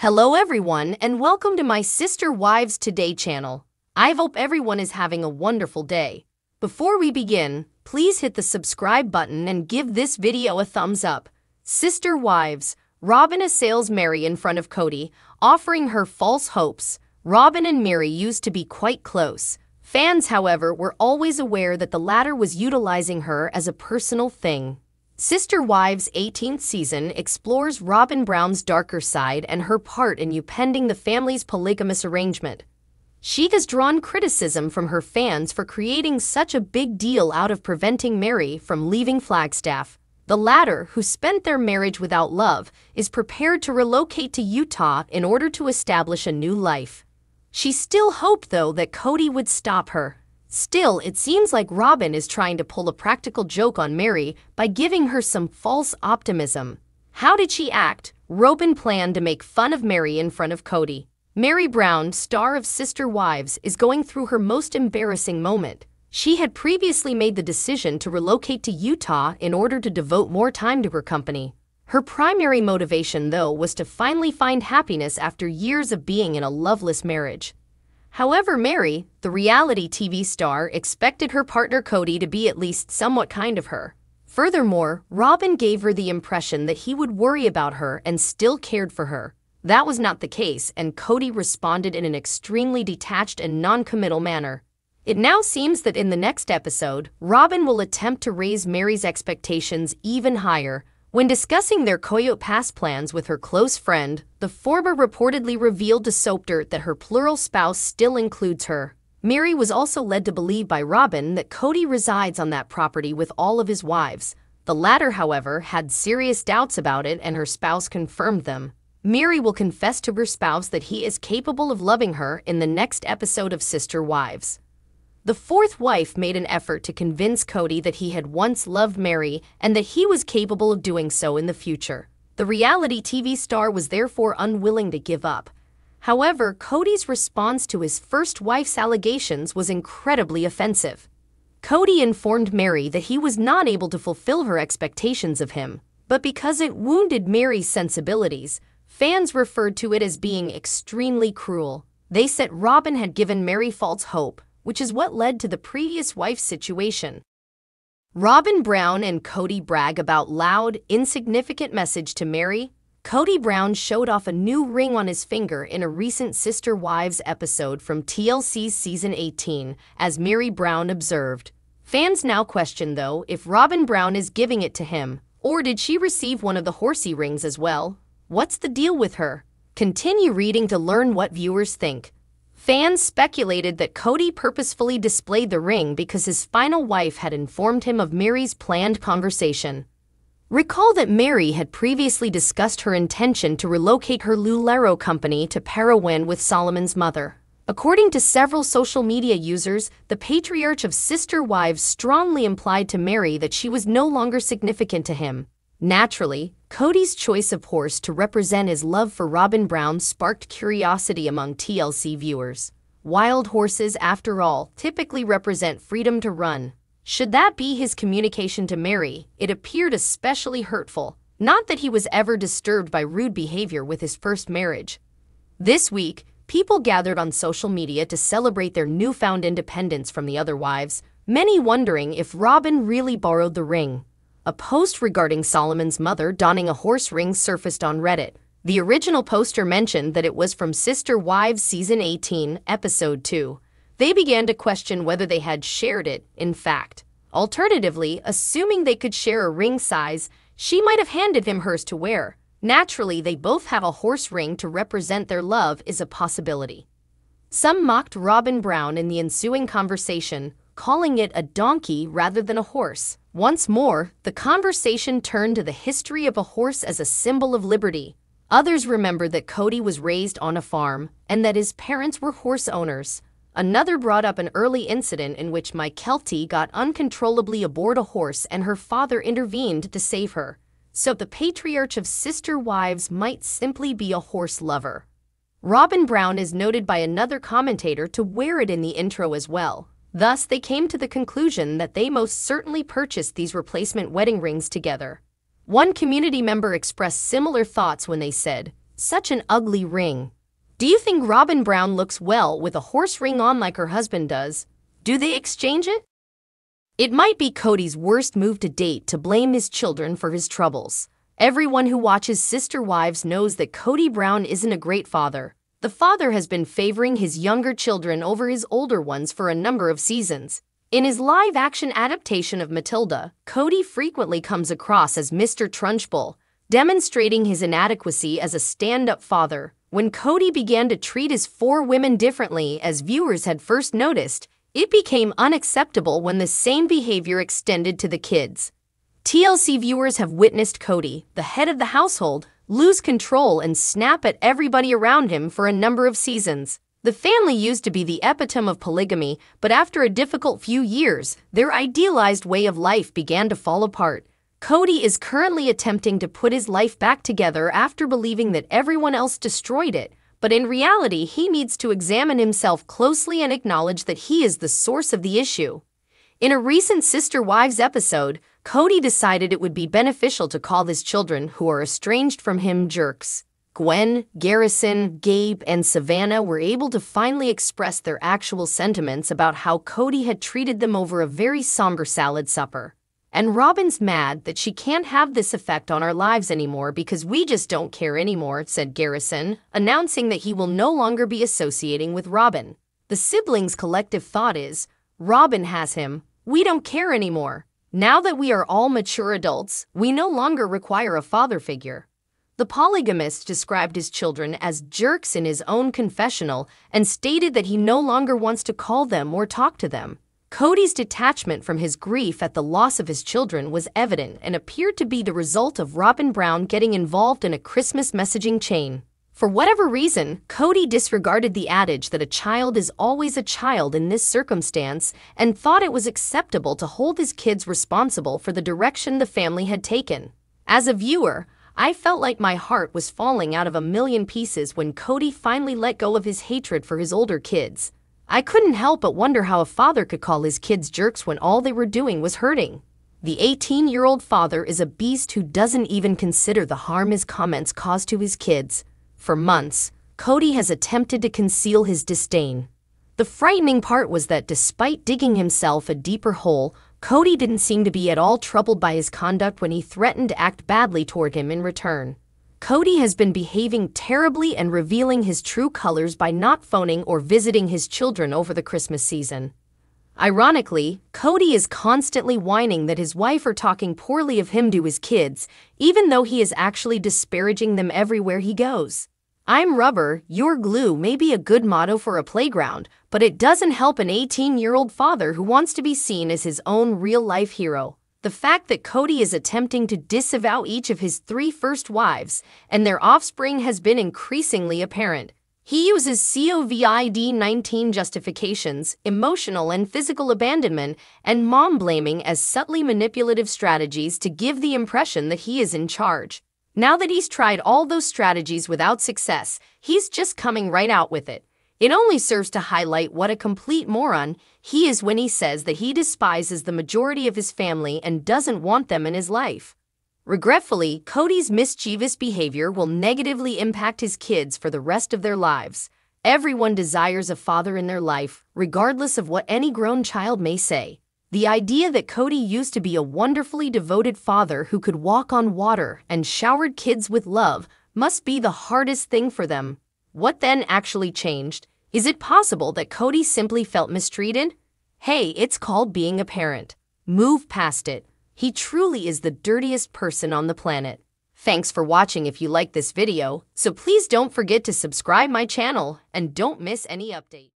Hello everyone and welcome to my Sister Wives Today channel. I hope everyone is having a wonderful day. Before we begin, please hit the subscribe button and give this video a thumbs up. Sister Wives, Robyn assails Meri in front of Cody, offering her false hopes. Robyn and Meri used to be quite close. Fans, however, were always aware that the latter was utilizing her as a personal thing. Sister Wives' 18th season explores Robyn Brown's darker side and her part in upending the family's polygamous arrangement. She has drawn criticism from her fans for creating such a big deal out of preventing Meri from leaving Flagstaff. The latter, who spent their marriage without love, is prepared to relocate to Utah in order to establish a new life. She still hoped, though, that Cody would stop her. Still, it seems like Robyn is trying to pull a practical joke on Meri by giving her some false optimism. How did she act? Robyn planned to make fun of Meri in front of Cody. Meri Brown, star of Sister Wives, is going through her most embarrassing moment. She had previously made the decision to relocate to Utah in order to devote more time to her company. Her primary motivation, though, was to finally find happiness after years of being in a loveless marriage. However, Meri, the reality TV star, expected her partner Cody to be at least somewhat kind of her. Furthermore, Robyn gave her the impression that he would worry about her and still cared for her. That was not the case, and Cody responded in an extremely detached and non-committal manner. It now seems that in the next episode, Robyn will attempt to raise Meri's expectations even higher. When discussing their Coyote Pass plans with her close friend, the former reportedly revealed to Soap Dirt that her plural spouse still includes her. Meri was also led to believe by Robyn that Cody resides on that property with all of his wives. The latter, however, had serious doubts about it, and her spouse confirmed them. Meri will confess to her spouse that he is capable of loving her in the next episode of Sister Wives. The fourth wife made an effort to convince Cody that he had once loved Meri and that he was capable of doing so in the future. The reality TV star was therefore unwilling to give up. However, Cody's response to his first wife's allegations was incredibly offensive. Cody informed Meri that he was not able to fulfill her expectations of him, but because it wounded Meri's sensibilities, fans referred to it as being extremely cruel. They said Robyn had given Meri false hope, which is what led to the previous wife's situation. Robyn Brown and Cody brag about loud, insignificant message to Meri. Cody Brown showed off a new ring on his finger in a recent Sister Wives episode from TLC's season 18, as Meri Brown observed. Fans now question, though, if Robyn Brown is giving it to him, or did she receive one of the horsey rings as well? What's the deal with her? Continue reading to learn what viewers think. Fans speculated that Cody purposefully displayed the ring because his final wife had informed him of Meri's planned conversation. Recall that Meri had previously discussed her intention to relocate her Lulero company to Parowan with Solomon's mother. According to several social media users, the patriarch of Sister Wives strongly implied to Meri that she was no longer significant to him. Naturally, Cody's choice of horse to represent his love for Robyn Brown sparked curiosity among TLC viewers. Wild horses, after all, typically represent freedom to run. Should that be his communication to Meri, it appeared especially hurtful. Not that he was ever disturbed by rude behavior with his first marriage. This week, people gathered on social media to celebrate their newfound independence from the other wives, many wondering if Robyn really borrowed the ring. A post regarding Solomon's mother donning a horse ring surfaced on Reddit. The original poster mentioned that it was from Sister Wives Season 18, Episode 2. They began to question whether they had shared it, in fact. Alternatively, assuming they could share a ring size, she might have handed him hers to wear. Naturally, they both have a horse ring to represent their love is a possibility. Some mocked Robyn Brown in the ensuing conversation, calling it a donkey rather than a horse. Once more, the conversation turned to the history of a horse as a symbol of liberty. Others remembered that Cody was raised on a farm and that his parents were horse owners. Another brought up an early incident in which Cruelty got uncontrollably aboard a horse and her father intervened to save her. So the patriarch of Sister Wives might simply be a horse lover. Robyn Brown is noted by another commentator to wear it in the intro as well. Thus, they came to the conclusion that they most certainly purchased these replacement wedding rings together. One community member expressed similar thoughts when they said, Such an ugly ring. Do you think Robyn Brown looks well with a horse ring on like her husband does? Do they exchange it? It might be Cody's worst move to date to blame his children for his troubles. Everyone who watches Sister Wives knows that Cody Brown isn't a great father. The father has been favoring his younger children over his older ones for a number of seasons. In his live-action adaptation of Matilda, Cody frequently comes across as Mr. Trunchbull, demonstrating his inadequacy as a stand-up father. When Cody began to treat his four women differently, as viewers had first noticed, it became unacceptable when the same behavior extended to the kids. TLC viewers have witnessed Cody, the head of the household, lose control and snap at everybody around him for a number of seasons. The family used to be the epitome of polygamy, but after a difficult few years, their idealized way of life began to fall apart. Cody is currently attempting to put his life back together after believing that everyone else destroyed it, but in reality he needs to examine himself closely and acknowledge that he is the source of the issue. In a recent Sister Wives episode, Cody decided it would be beneficial to call his children who are estranged from him jerks. Gwen, Garrison, Gabe, and Savannah were able to finally express their actual sentiments about how Cody had treated them over a very somber salad supper. And Robyn's mad that she can't have this effect on our lives anymore because we just don't care anymore, said Garrison, announcing that he will no longer be associating with Robyn. The siblings' collective thought is, Robyn has him, we don't care anymore. Now that we are all mature adults, we no longer require a father figure. The polygamist described his children as jerks in his own confessional and stated that he no longer wants to call them or talk to them. Cody's detachment from his grief at the loss of his children was evident and appeared to be the result of Robyn Brown getting involved in a Christmas messaging chain. For whatever reason, Cody disregarded the adage that a child is always a child in this circumstance and thought it was acceptable to hold his kids responsible for the direction the family had taken. As a viewer, I felt like my heart was falling out of a million pieces when Cody finally let go of his hatred for his older kids. I couldn't help but wonder how a father could call his kids jerks when all they were doing was hurting. The 18-year-old father is a beast who doesn't even consider the harm his comments caused to his kids. For months, Cody has attempted to conceal his disdain. The frightening part was that despite digging himself a deeper hole, Cody didn't seem to be at all troubled by his conduct when he threatened to act badly toward him in return. Cody has been behaving terribly and revealing his true colors by not phoning or visiting his children over the Christmas season. Ironically, Cody is constantly whining that his wife are talking poorly of him to his kids, even though he is actually disparaging them everywhere he goes. I'm rubber, you're glue may be a good motto for a playground, but it doesn't help an 18-year-old father who wants to be seen as his own real-life hero. The fact that Cody is attempting to disavow each of his 3 first wives and their offspring has been increasingly apparent. He uses COVID-19 justifications, emotional and physical abandonment, and mom-blaming as subtly manipulative strategies to give the impression that he is in charge. Now that he's tried all those strategies without success, he's just coming right out with it. It only serves to highlight what a complete moron he is when he says that he despises the majority of his family and doesn't want them in his life. Regretfully, Cody's mischievous behavior will negatively impact his kids for the rest of their lives. Everyone desires a father in their life, regardless of what any grown child may say. The idea that Cody used to be a wonderfully devoted father who could walk on water and showered kids with love must be the hardest thing for them. What then actually changed? Is it possible that Cody simply felt mistreated? Hey, it's called being a parent. Move past it. He truly is the dirtiest person on the planet. Thanks for watching. If you like this video, so please don't forget to subscribe my channel and don't miss any update.